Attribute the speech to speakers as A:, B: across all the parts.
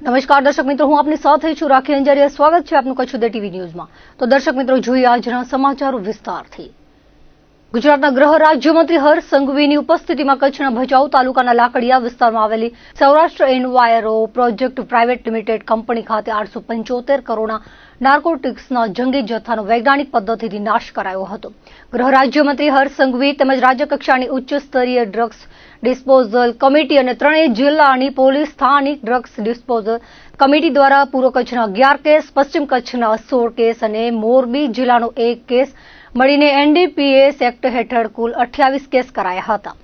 A: નમસ્કાર દર્શક મિત્રો, હું આપની સાથે છું રાખી અંજારિયા. સ્વાગત છે આપનું કચ્છ ઉદય ટીવી ન્યૂઝમાં. તો દર્શક મિત્રો, જોઈએ આજના સમાચારો વિસ્તારથી. ગુજરાતના ગૃહ રાજ્યમંત્રી હર્ષ સંઘવીની ઉપસ્થિતિમાં કચ્છના ભચાઉ તાલુકાના લાકડિયા વિસ્તારમાં આવેલી Saurashtra enviro project private limited company ખાતે 875 કરોડના નાર્કોટિક્સના જંગી જથ્થાનો વૈજ્ઞાનિક પદ્ધતિથી નાશ કરાયો હતો. ગૃહ રાજ્યમંત્રી હર્ષ સંઘવી તેમજ રાજ્યકક્ષાની ઉચ્ચ સ્તરીય ડ્રગ્સ ડિસ્પોઝલ કમિટી અને ત્રણેય જિલ્લાની પોલીસ સ્થાનિક ડ્રગ્સ ડિસ્પોઝલ કમિટી દ્વારા પૂર્વ કચ્છના 11 કેસ, પશ્ચિમ કચ્છના 16 કેસ અને મોરબી જિલ્લાનો 1 કેસ મળીને એનડીપીએસ એક્ટ હેઠળ કુલ 28 કેસ કરાયા હતા.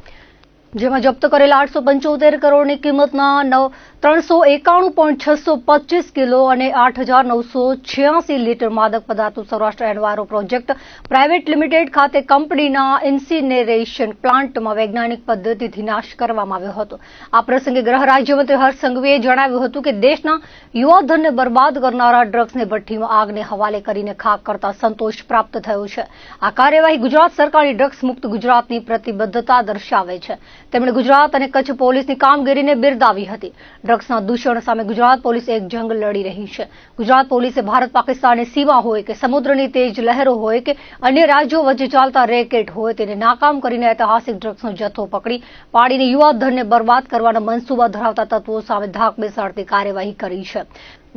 A: જેમાં જપ્ત કરેલા 875 કરોડની કિંમતના 391.625 કિલો અને 8,986 લીટર માદક પદાર્થો Saurashtra enviro project private limited ખાતે કંપનીના ઇન્સિનેરેશન પ્લાન્ટમાં વૈજ્ઞાનિક પદ્ધતિથી નાશ કરવામાં આવ્યો હતો. આ પ્રસંગે ગૃહ રાજ્યમંત્રી હર્ષ સંઘવીએ જણાવ્યું હતું કે દેશના યુવાધનને બરબાદ કરનારા ડ્રગ્સને ભઠ્ઠીમાં આગને હવાલે કરીને ખાક કરતા સંતોષ પ્રાપ્ત થયો છે. આ કાર્યવાહી ગુજરાત સરકારની ડ્રગ્સ મુક્ત ગુજરાતની પ્રતિબદ્ધતા દર્શાવે છે. તેમણે ગુજરાત અને કચ્છ પોલીસની કામગીરીને બિરદાવી હતી. ડ્રગ્સના દૂષણ સામે ગુજરાત પોલીસ એક જંગ લડી રહી છે. ગુજરાત પોલીસે ભારત પાકિસ્તાનની સીમા હોય કે સમુદ્રની તેજ લહેરો હોય કે અન્ય રાજ્યો વચ્ચે ચાલતા રેકેટ હોય તેને નાકામ કરીને ઐતિહાસિક ડ્રગ્સનો જથ્થો પકડી પાડીને યુવાધનને બરબાદ કરવાના મનસૂબા ધરાવતા તત્વો સામે ધાક બેસાડતી કાર્યવાહી કરી છે.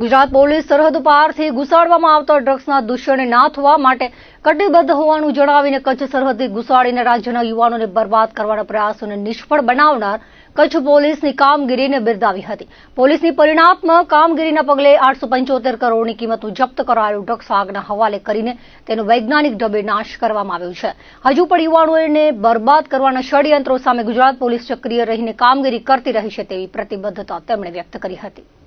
A: ગુજરાત પોલીસ સરહદ પારથી ઘુસાડવામાં આવતા ડ્રગ્સના દૂષણને નાથવા માટે કટિબદ્ધ હોવાનું જણાવીને કચ્છ સરહદથી ઘુસાડીને રાજ્યના યુવાનોને બરબાદ કરવાના પ્રયાસોને નિષ્ફળ બનાવનાર કચ્છ પોલીસની કામગીરીને બિરદાવી હતી. પોલીસની પરિણાત્મક કામગીરીના પગલે 875 કરોડની કિંમતનું જપ્ત કરાયેલું ડ્રગ્સ આગના હવાલે કરીને તેનો વૈજ્ઞાનિક ઢબે નાશ કરવામાં આવ્યો છે. હજુ પણ યુવાનોને બરબાદ કરવાના ષડયંત્રો સામે ગુજરાત પોલીસ સક્રિય રહીને કામગીરી કરતી રહી છે તેવી પ્રતિબદ્ધતા તેમણે વ્યક્ત કરી હતી.